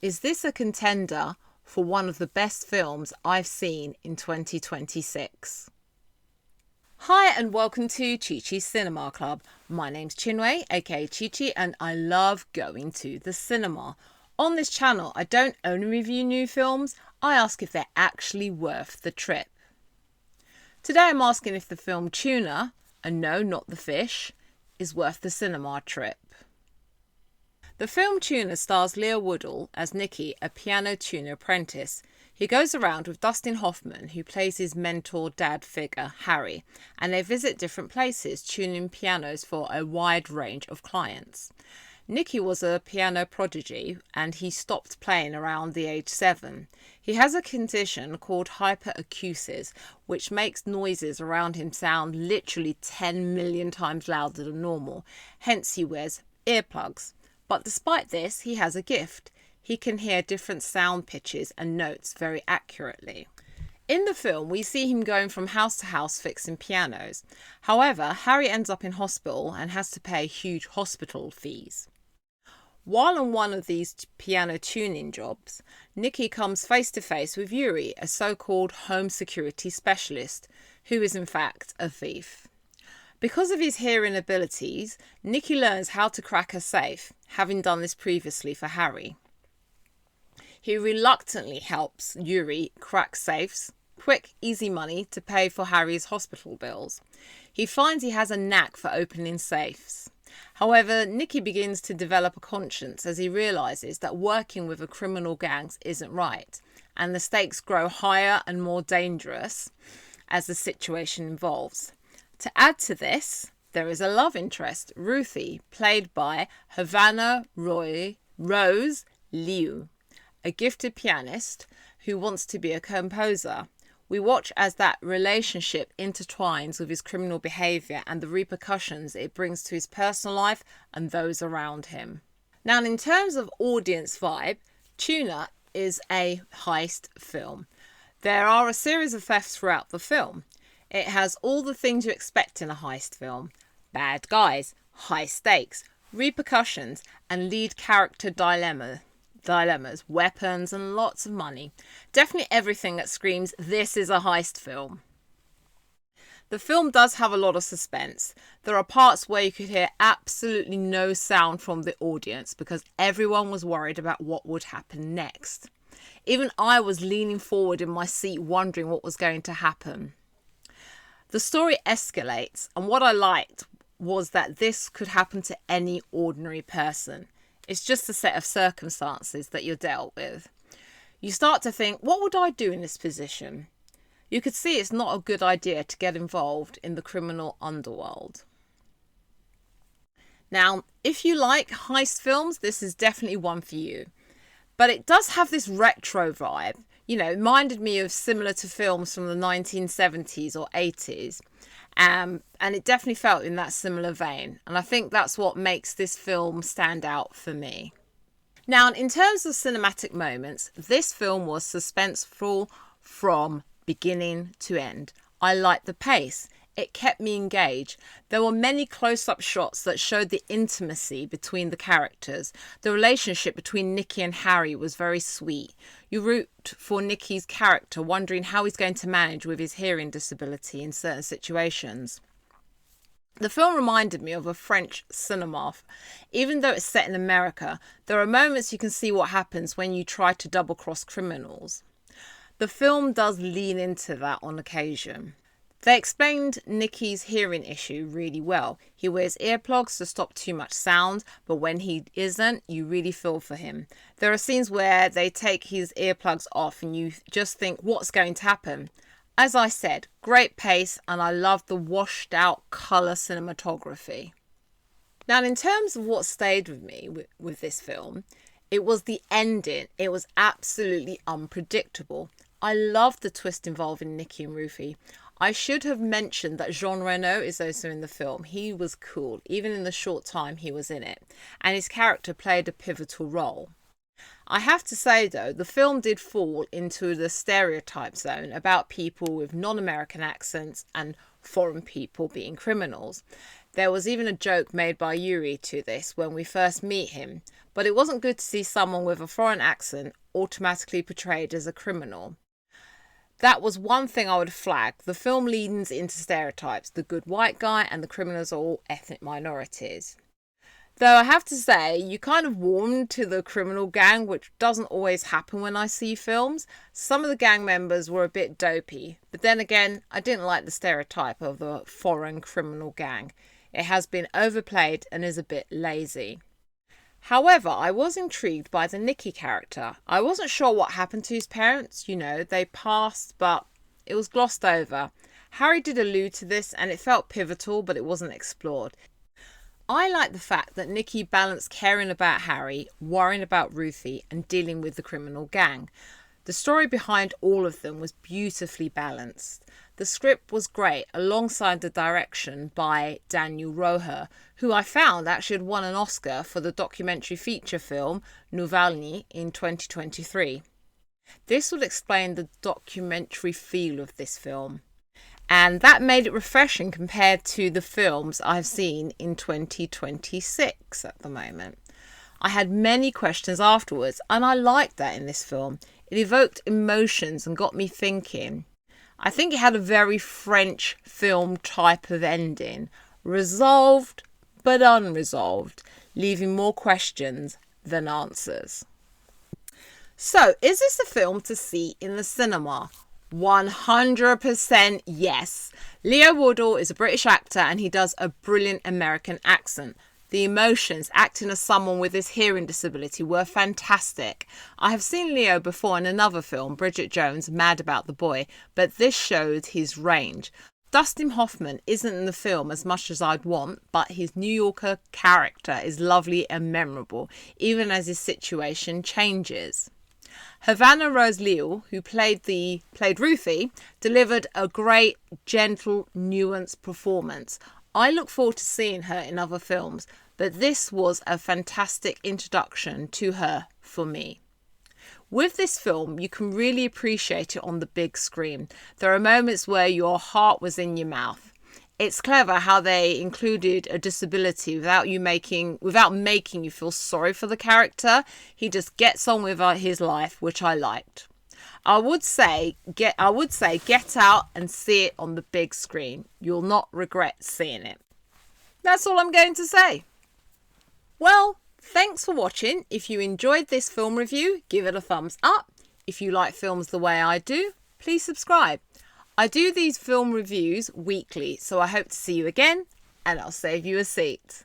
Is this a contender for one of the best films I've seen in 2026? Hi and welcome to Chi Chi's Cinema Club. My name's Chinwe, aka Chi Chi, and I love going to the cinema. On this channel, I don't only review new films, I ask if they're actually worth the trip. Today I'm asking if the film Tuna, and no, not the fish, is worth the cinema trip. The film Tuna stars Leah Woodall as Nicky, a piano tuner apprentice. He goes around with Dustin Hoffman, who plays his mentor dad figure, Harry, and they visit different places, tuning pianos for a wide range of clients. Nicky was a piano prodigy and he stopped playing around the age 7. He has a condition called hyperacusis, which makes noises around him sound literally 10 million times louder than normal. Hence he wears earplugs. But despite this, he has a gift. He can hear different sound pitches and notes very accurately. In the film, we see him going from house to house fixing pianos. However, Harry ends up in hospital and has to pay huge hospital fees. While on one of these piano tuning jobs, Nicky comes face to face with Yuri, a so-called home security specialist, who is in fact a thief. Because of his hearing abilities, Nicky learns how to crack a safe, having done this previously for Harry. He reluctantly helps Yuri crack safes, quick, easy money to pay for Harry's hospital bills. He finds he has a knack for opening safes. However, Nicky begins to develop a conscience as he realises that working with a criminal gang isn't right, and the stakes grow higher and more dangerous as the situation evolves. To add to this, there is a love interest, Ruthie, played by Havana Rose Liu, a gifted pianist who wants to be a composer. We watch as that relationship intertwines with his criminal behaviour and the repercussions it brings to his personal life and those around him. Now, in terms of audience vibe, Tuna is a heist film. There are a series of thefts throughout the film. It has all the things you expect in a heist film. Bad guys, high stakes, repercussions, and lead character dilemmas, weapons, and lots of money. Definitely everything that screams, this is a heist film. The film does have a lot of suspense. There are parts where you could hear absolutely no sound from the audience because everyone was worried about what would happen next. Even I was leaning forward in my seat wondering what was going to happen. The story escalates, and what I liked was that this could happen to any ordinary person. It's just a set of circumstances that you're dealt with. You start to think, what would I do in this position? You could see it's not a good idea to get involved in the criminal underworld. Now, if you like heist films, this is definitely one for you. But it does have this retro vibe. You know, it reminded me of similar to films from the 1970s or 80s. And it definitely felt in that similar vein. And I think that's what makes this film stand out for me. Now, in terms of cinematic moments, this film was suspenseful from beginning to end. I liked the pace. It kept me engaged. There were many close-up shots that showed the intimacy between the characters. The relationship between Nicky and Harry was very sweet. You root for Nicky's character, wondering how he's going to manage with his hearing disability in certain situations. The film reminded me of a French cinema. Even though it's set in America, there are moments you can see what happens when you try to double-cross criminals. The film does lean into that on occasion. They explained Nicky's hearing issue really well. He wears earplugs to stop too much sound, but when he isn't, you really feel for him. There are scenes where they take his earplugs off and you just think, what's going to happen? As I said, great pace, and I love the washed out colour cinematography. Now, in terms of what stayed with me with this film, it was the ending. It was absolutely unpredictable. I loved the twist involving Nicky and Ruthie. I should have mentioned that Jean Reno is also in the film. He was cool, even in the short time he was in it, and his character played a pivotal role. I have to say though, the film did fall into the stereotype zone about people with non-American accents and foreign people being criminals. There was even a joke made by Yuri to this when we first meet him, but it wasn't good to see someone with a foreign accent automatically portrayed as a criminal. That was one thing I would flag. The film leans into stereotypes. The good white guy and the criminals are all ethnic minorities. Though I have to say, you kind of warmed to the criminal gang, which doesn't always happen when I see films. Some of the gang members were a bit dopey, but then again, I didn't like the stereotype of the foreign criminal gang. It has been overplayed and is a bit lazy. However, I was intrigued by the Nicky character. I wasn't sure what happened to his parents. They passed, but it was glossed over. Harry did allude to this and it felt pivotal, but it wasn't explored. I like the fact that Nicky balanced caring about Harry, worrying about Ruthie, and dealing with the criminal gang. The story behind all of them was beautifully balanced. The script was great, alongside the direction by Daniel Roher, who I found actually had won an Oscar for the documentary feature film Navalny in 2023. This would explain the documentary feel of this film, and that made it refreshing compared to the films I've seen in 2026 at the moment. I had many questions afterwards, and I liked that in this film. It evoked emotions and got me thinking. I think it had a very French film type of ending, resolved but unresolved, leaving more questions than answers. So, is this a film to see in the cinema? 100% yes. Leo Wardell is a British actor and he does a brilliant American accent. The emotions acting as someone with his hearing disability were fantastic. I have seen Leo before in another film, Bridget Jones' Mad About the Boy, but this showed his range. Dustin Hoffman isn't in the film as much as I'd want, but his New Yorker character is lovely and memorable, even as his situation changes. Havana Rose Leal, who played Ruthie, delivered a great, gentle, nuanced performance. I look forward to seeing her in other films, but this was a fantastic introduction to her for me. With this film, you can really appreciate it on the big screen. There are moments where your heart was in your mouth. It's clever how they included a disability without making you feel sorry for the character. He just gets on with his life, which I liked. I would say get out and see it on the big screen. You'll not regret seeing it. That's all I'm going to say. Well, thanks for watching. If you enjoyed this film review, give it a thumbs up. If you like films the way I do, please subscribe. I do these film reviews weekly, so I hope to see you again, and I'll save you a seat.